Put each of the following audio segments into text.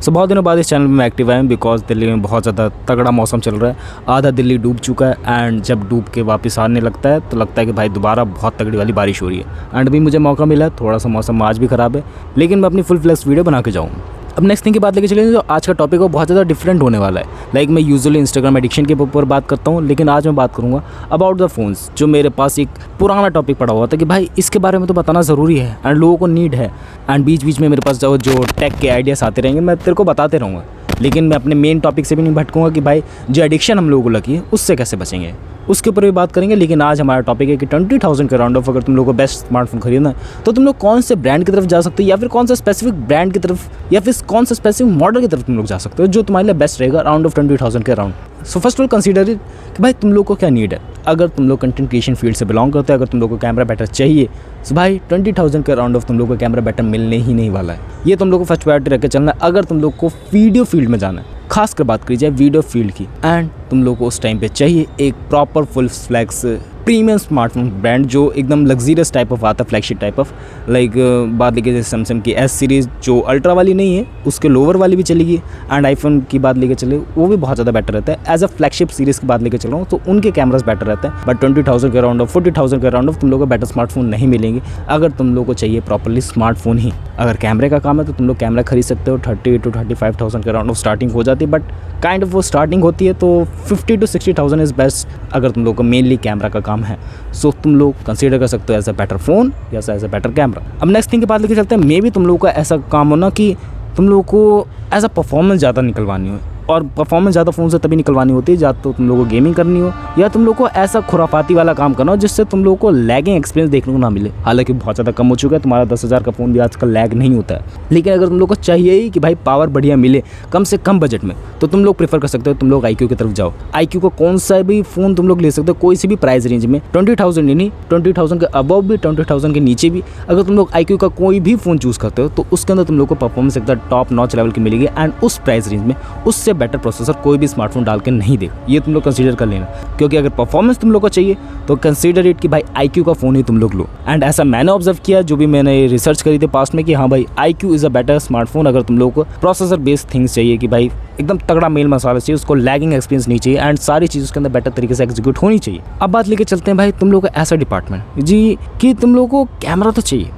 सो बहुत दिनों बाद इस चैनल में एक्टिव आए हैं बिकॉज दिल्ली में बहुत ज़्यादा तगड़ा मौसम चल रहा है। आधा दिल्ली डूब चुका है एंड जब डूब के वापस आने लगता है तो लगता है कि भाई दोबारा बहुत तगड़ी वाली बारिश हो रही है। एंड अभी मुझे मौका मिला है, थोड़ा सा मौसम आज भी ख़राब है लेकिन मैं अपनी फुल फ्लैश वीडियो बना के जाऊँ। अब नेक्स्ट थिंग की बात लेके चलेंगे जो आज का टॉपिक है बहुत ज़्यादा डिफरेंट होने वाला है। लाइक मैं यूजुअली इंस्टाग्राम एडिक्शन के ऊपर बात करता हूँ लेकिन आज मैं बात करूँगा अबाउट द फोन्स, जो मेरे पास एक पुराना टॉपिक पड़ा हुआ था कि भाई इसके बारे में तो बताना ज़रूरी है एंड लोगों को नीड है। एंड बीच बीच में मेरे पास जो टेक के आइडियाज़ आते रहेंगे मैं तेरे को बताते रहूँगा, लेकिन मैं अपने मेन टॉपिक से भी नहीं भटकूँगा कि भाई जो एडिक्शन हम लोगों को लगी है उससे कैसे बचेंगे, उसके ऊपर भी बात करेंगे। लेकिन आज हमारा टॉपिक है कि 20,000 के राउंड ऑफ अगर तुम लोगों को बेस्ट स्मार्टफोन खरीदना है तो तुम लोग कौन से ब्रांड की तरफ जा सकते हो या फिर कौन सा स्पेसिफिक ब्रांड की तरफ या फिर कौन सा स्पेसिफिक मॉडल की तरफ तुम लोग जा सकते हो जो तुम्हारे लिए बेस्ट रहेगा राउंड ऑफ 20,000 के round. So first of all consider it कि भाई तुम लोग को क्या नीड है। अगर तुम लोग कंटेंट क्रिएशन फील्ड से बिलोंग करते हो, अगर तुम लोग को कैमरा बेटर चाहिए तो भाई 20,000 के राउंड ऑफ तुम लोग को कैमरा बेटर मिलने ही नहीं वाला है। ये तुम लोग को फर्स्ट प्रायोरिटी रख के चलना है अगर तुम लोग को वीडियो फील्ड में जाना है। खासकर बात करी जाए वीडियो फील्ड की एंड तुम लोग को उस टाइम पे चाहिए एक proper full flex premium smartphone brand जो एकदम लग्जरियस टाइप ऑफ आता है, फ्लैगशिप टाइप ऑफ। लाइक बात लेके जैसे सैमसंग की एस सीरीज़ जो अल्ट्रा वाली नहीं है उसके लोअर वाली भी चलेगी। एंड आईफोन की बात लेके चले वो भी बहुत ज़्यादा बेटर रहता है। एज अ फ्लैगशिप सीरीज़ की बात लेके चल रहा हूँ तो उनके कैमरास बेटर रहते हैं। बट 20,000 के राउंड ऑफ 40,000 के राउंड ऑफ तुम लोग को बेटर स्मार्टफोन नहीं मिलेंगे अगर तुम लोग को चाहिए प्रॉपरली स्मार्टफोन ही। अगर कैमरे का काम है तो तुम लोग कैमरा खरीद सकते हो, 30 to 35,000 के राउंड ऑफ स्टार्टिंग हो जाती है। बट काइंड ऑफ वो स्टार्टिंग होती है तो 50 to 60,000 इज़ बेस्ट अगर तुम लोग को मेनली कैमरा का काम है। सो तुम लोग कंसीडर कर सकते हो एज अ बेटर फ़ोन या एज अ बेटर कैमरा। अब नेक्स्ट थिंग की बात लेके चलते हैं। मे भी तुम लोग का ऐसा काम हो ना कि तुम लोग को एज अ परफॉर्मेंस ज़्यादा निकलवानी हो, और परफॉर्मेंस ज़्यादा फ़ोन से तभी निकलवानी होती है या तो तुम लोगों को गेमिंग करनी हो या तुम लोग को ऐसा खुराफाती वाला काम करना हो जिससे तुम लोगों को लैगिंग एक्सपीरियंस देखने को ना मिले। हालांकि बहुत ज़्यादा कम हो चुका है, तुम्हारा 10,000 का फ़ोन भी आजकल लैग नहीं होता है। लेकिन अगर तुम लोग को चाहिए ही कि भाई पावर बढ़िया मिले कम से कम बजट में तो तुम लोग प्रेफर कर सकते हो, तुम लोग IQ की तरफ जाओ। IQ को कौन सा भी फ़ोन तुम लोग ले सकते हो, कोई सी भी प्राइस रेंज में, 20,000 नहीं 20,000 के अबव भी, 20,000 के नीचे भी। अगर तुम लोग IQ का कोई भी फ़ोन चूज़ करते हो तो उसके अंदर तुम लोग को परफॉर्मेंस एकदम टॉप नॉच लेवल की मिलेगी एंड उस प्राइस रेंज में उससे बेटर प्रोसेसर कोई भी स्मार्टफोन डाल के नहीं दे। ये तुम लोग कंसीडर कर लेना, क्योंकि अगर परफॉर्मेंस तुम लोग को चाहिए तो कंसीडर इट कि भाई IQ का फ़ोन ही तुम लोग लो। एंड ऐसा मैंने ऑब्जर्व किया जो भी मैंने रिसर्च करी थी पास्ट में कि हाँ भाई IQ is a better smartphone अगर तुम लोग को प्रोसेसर बेस्ड थिंग्स चाहिए कि भाई एकदम तगड़ा मेल मसाला चाहिए, उसको लैगिंग एक्सपीरियंस नहीं चाहिए एंड सारी चीज़ उसके अंदर बेटर तरीके से एग्जीक्यूट होनी चाहिए। अब बात लेके चलते हैं भाई तुम लोग को ऐसा डिपार्टमेंट जी कि तुम लोग को कैमरा तो चाहिए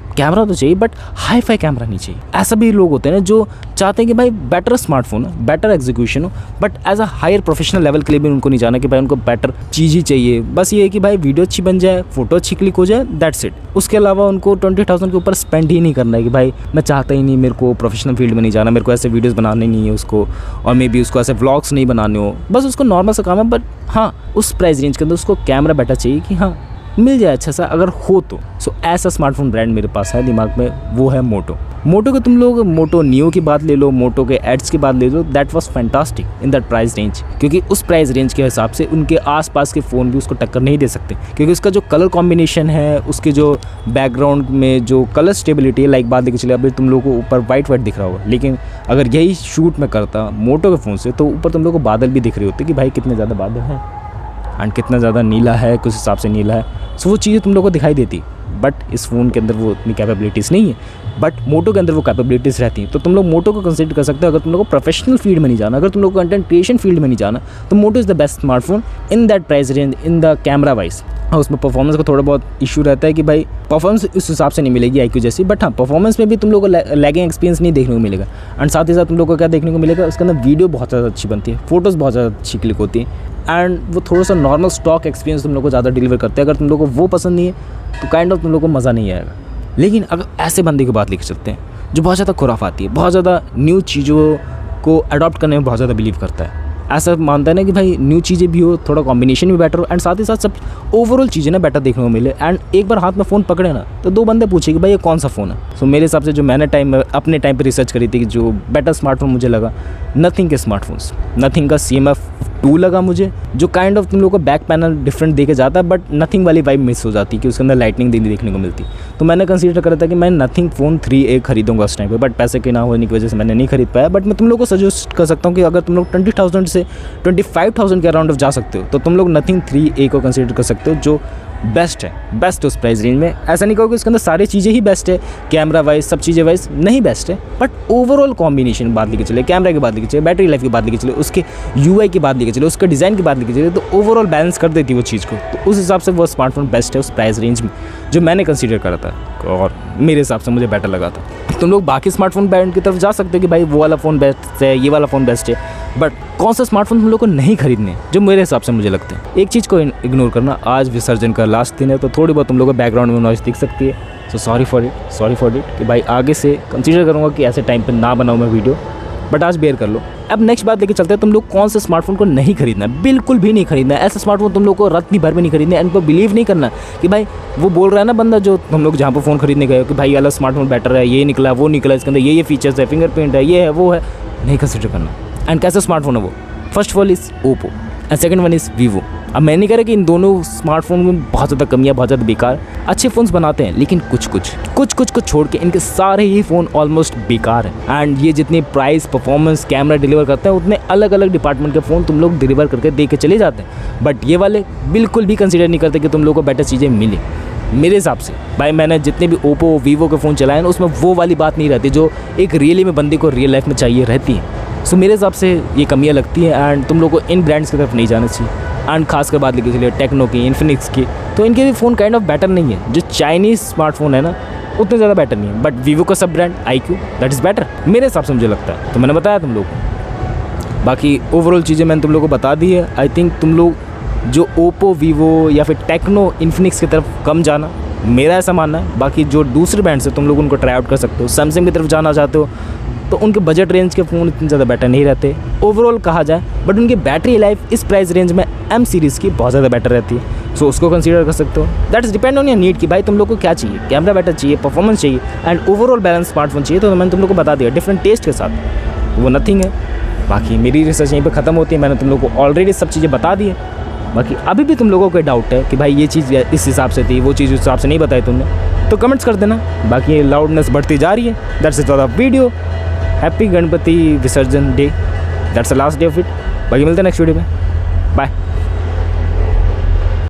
बट हाई फाई कैमरा नहीं चाहिए। ऐसा भी लोग होते हैं ना जो चाहते हैं कि भाई बेटर स्मार्टफोन हो, बेटर एग्जीक्यूशन हो, but as a higher professional level के लिए भी उनको नहीं जाना कि भाई उनको बेटर चीज़ ही चाहिए। बस ये है कि भाई वीडियो अच्छी बन जाए, फोटो अच्छी क्लिक हो जाए, दैट्स इट। उसके अलावा उनको 20,000 के ऊपर स्पेंड ही नहीं करना है कि भाई मैं चाहता ही नहीं, मेरे को प्रोफेशनल फील्ड में नहीं जाना, मेरे को ऐसे वीडियोज़ बनाने नहीं है उसको, और मे बी उसको ऐसे व्लॉग्स नहीं बनाने हो, बस उसको नॉर्मल सा काम है। बट हाँ उस प्राइस रेंज के अंदर उसको कैमरा बेटर चाहिए कि हाँ मिल जाए अच्छा सा अगर हो तो। सो ऐसा स्मार्टफोन ब्रांड मेरे पास है दिमाग में, वो है मोटो के तुम लोग मोटो नियो की बात ले लो, मोटो के एड्स की बात ले लो, that was fantastic in that price range. क्योंकि उस प्राइस रेंज के हिसाब से उनके आसपास के फ़ोन भी उसको टक्कर नहीं दे सकते, क्योंकि उसका जो कलर कॉम्बिनेशन है, उसके जो बैकग्राउंड में जो कलर स्टेबिलिटी है, लाइक बात लेके चले अभी तुम लोग को ऊपर वाइट दिख रहा होगा, लेकिन अगर यही शूट में करता मोटो के फ़ोन से तो ऊपर तुम लोग को बादल भी दिख रहे होते कि भाई कितने ज़्यादा बादल हैं एंड कितना ज़्यादा नीला है, कुछ हिसाब से नीला है। सो वो चीज़ें तुम लोग को दिखाई देती, बट इस फ़ोन के अंदर वो इतनी कैपेबिलिटीज़ नहीं है, बट मोटो के अंदर वो कैपेबिलिटीज़ रहती हैं। तो तुम लोग मोटो को कंसीडर कर सकते हो अगर तुम लोग को प्रोफेशनल फील्ड में नहीं जाना, अगर तुम लोग को कंटेंट क्रिएशन फील्ड में नहीं जाना तो Moto is the best smartphone in that price range in the camera wise. हाँ उसमें परफॉर्मेंस का थोड़ा बहुत इशू रहता है कि भाई परफॉर्मेंस इस हिसाब से नहीं मिलेगी IQ जैसी, बट हाँ परफॉर्मेंस में भी तुम लोग को लैगिंग एक्सपीरियंस नहीं देखने को मिलेगा। एंड साथ ही साथ तुम लोग को क्या देखने को मिलेगा, उसके अंदर वीडियो बहुत ज़्यादा अच्छी बनती है, फोटोज़ बहुत ज़्यादा अच्छी क्लिक होती है एंड वो थोड़ा सा नॉर्मल स्टॉक एक्सपीरियंस तुम लोग को ज़्यादा डिलीवर करते हैं। अगर तुम लोग को वो पसंद नहीं है तो काइंड ऑफ तुम लोग को मज़ा नहीं आएगा। लेकिन अगर ऐसे बंदे की बात लेके चलते हैं जो बहुत ज़्यादा खुराफाती है, बहुत ज़्यादा न्यू चीज़ों को अडॉप्ट करने में बहुत ज़्यादा बिलीव करता है, ऐसा मानता है ना कि भाई न्यू चीज़ें भी हो, थोड़ा कॉम्बिनेशन भी बेटर हो एंड साथ ही साथ सब ओवरऑल चीज़ें ना बेटर देखने को मिले। एंड एक बार हाथ में फ़ोन पकड़े ना तो दो बंदे पूछे कि भाई ये कौन सा फ़ोन है। सो मेरे हिसाब से जो मैंने अपने टाइम पे रिसर्च करी थी कि जो बेटर स्मार्टफोन मुझे लगा नथिंग के स्मार्टफोन्स, नथिंग का CMF2 लगा मुझे, जो काइंड ऑफ तुम लोग को बैक पैनल डिफरेंट देके जाता है बट नथिंग वाली वाइब मिस हो जाती है कि उसके अंदर लाइटनिंग देखने को मिलती। तो मैंने कंसीडर करा था कि मैं नथिंग फ़ोन 3A खरीदूंगा उस टाइम पे, बट पैसे के ना होने की वजह से मैंने नहीं खरीद पाया। बट मैं तुम लोग को सजेस्ट कर सकता हूँ कि अगर तुम लोग 20,000 से 25,000 के अराउंड ऑफ जा सकते हो तो तुम लोग नथिंग 3A को कंसीडर कर सकते हो, जो बेस्ट है, बेस्ट उस प्राइस रेंज में। ऐसा नहीं कहोगे उसके अंदर सारी चीज़ें ही बेस्ट है, कैमरा वाइज सब चीज़ें वाइज नहीं बेस्ट है, बट ओवरऑल कॉम्बिनेशन बात लेके चले, कैमरा की बात लेके चले, बैटरी लाइफ की बात लेके चले, उसके यूआई की बात लेके चले, उसके डिज़ाइन की बात लेके चले, तो ओवरऑल बैलेंस कर देती है वो चीज़ को। तो उस हिसाब से वो स्मार्टफोन बेस्ट है उस प्राइस रेंज में, जो मैंने कंसीडर करा था और मेरे हिसाब से मुझे बेटर लगा था। तुम लोग बाकी स्मार्टफोन ब्रांड की तरफ जा सकते हो कि भाई वो वाला फ़ोन बेस्ट है, ये वाला फ़ोन बेस्ट है, बट कौन सा स्मार्टफोन तुम लोग को नहीं खरीदने जो मेरे हिसाब से मुझे लगता है। एक चीज़ को इग्नोर करना, आज विसर्जन का लास्ट दिन है तो थोड़ी बहुत तुम लोगों को बैकग्राउंड में नॉइज़ दिख सकती है, सो सॉरी फॉर इट कि भाई आगे से कंसीडर करूँगा कि ऐसे टाइम पे ना बनाऊँ मैं वीडियो, बट आज बेयर कर लो। अब नेक्स्ट बात लेके चलते हैं, तुम लोग कौन से स्मार्टफोन को नहीं खरीदना है, बिल्कुल भी नहीं खरीदना है। ऐसा स्मार्टफोन तुम लोग को रत्ती भर में नहीं खरीदना है, इनको बिलीव नहीं करना कि भाई वो बोल रहा है ना बंदा जो तुम लोग जहाँ पर फ़ोन खरीदने गए हो कि भाई वाला स्मार्टफोन बेटर है, ये निकला वो निकला, इसके अंदर ये फीचर्स है, फिंगरप्रिंट है, ये है वो है, नहीं कंसिडर करना। एंड कैसा स्मार्टफोन है वो, first of all is Oppo and second one is Vivo. अब मैं नहीं कह रहा कि इन दोनों स्मार्टफोन में बहुत ज़्यादा कमियाँ, बहुत ज़्यादा बेकार, अच्छे फ़ोन्स बनाते हैं, लेकिन कुछ को छोड़ के इनके सारे ही फ़ोन ऑलमोस्ट बेकार हैं। एंड ये जितनी प्राइस, परफॉर्मेंस, कैमरा डिलीवर करते हैं उतने अलग अलग डिपार्टमेंट के फ़ोन तुम लोग डिलीवर करके दे के चले जाते हैं, बट ये वाले बिल्कुल भी कंसिडर नहीं करते कि तुम लोग को बेटर चीज़ें मिले। मेरे हिसाब से भाई मैंने जितने भी ओप्पो वीवो के फ़ोन चलाए ना उसमें वो वाली बात नहीं रहती जो एक रियली में बंदे को रियल लाइफ में चाहिए रहती है। सो मेरे हिसाब से ये कमियाँ लगती है एंड तुम लोग को इन ब्रांड्स की तरफ नहीं जाना चाहिए। एंड खासकर बात लेके चलिए टेक्नो की, इन्फिनिक्स की, तो इनके भी फ़ोन काइंड ऑफ बेटर नहीं है। जो चाइनीज़ स्मार्टफोन है ना उतने ज़्यादा बेटर नहीं है, बट वीवो का सब brand IQ that is better मेरे हिसाब से मुझे लगता है। तो मैंने बताया तुम लोग को, बाकी ओवरऑल चीज़ें मैंने तुम लोग को बता दी है। आई थिंक तुम लोग जो ओप्पो, वीवो या फिर टेक्नो, इन्फिनिक्स की तरफ कम जाना, मेरा ऐसा मानना है। बाकी जो दूसरे ब्रांड से तुम लोग उनको ट्राई आउट कर सकते हो। सैमसंग की तरफ जाना चाहते हो तो उनके बजट रेंज के फ़ोन इतने ज़्यादा बेटर नहीं रहते ओवरऑल कहा जाए, बट उनकी बैटरी लाइफ इस प्राइस रेंज में M सीरीज़ की बहुत ज़्यादा बेटर रहती है। सो उसको कंसीडर कर सकते हो। That is depend on your need कि भाई तुम लोग को क्या चाहिए, कैमरा बेटर चाहिए, परफॉर्मेंस चाहिए एंड ओवरऑल बैलेंस स्मार्टफोन चाहिए। तो मैंने तुम लोग को बता दिया डिफरेंट टेस्ट के साथ, वो नथिंग है। बाकी मेरी रिसर्च यहीं पर ख़त्म होती है, मैंने तुम लोग को ऑलरेडी सब चीज़ें बता दी है। बाकी अभी भी तुम लोगों को डाउट है कि भाई ये चीज़ इस हिसाब से थी, वो चीज़ उस हिसाब से नहीं बताई तुमने, तो कमेंट्स कर देना। बाकी ये लाउडनेस बढ़ती जा रही है। That's it for the video. Happy Ganpati visarjan day, that's the last day of it. बाकी मिलते हैं नेक्स्ट वीडियो में, बाय।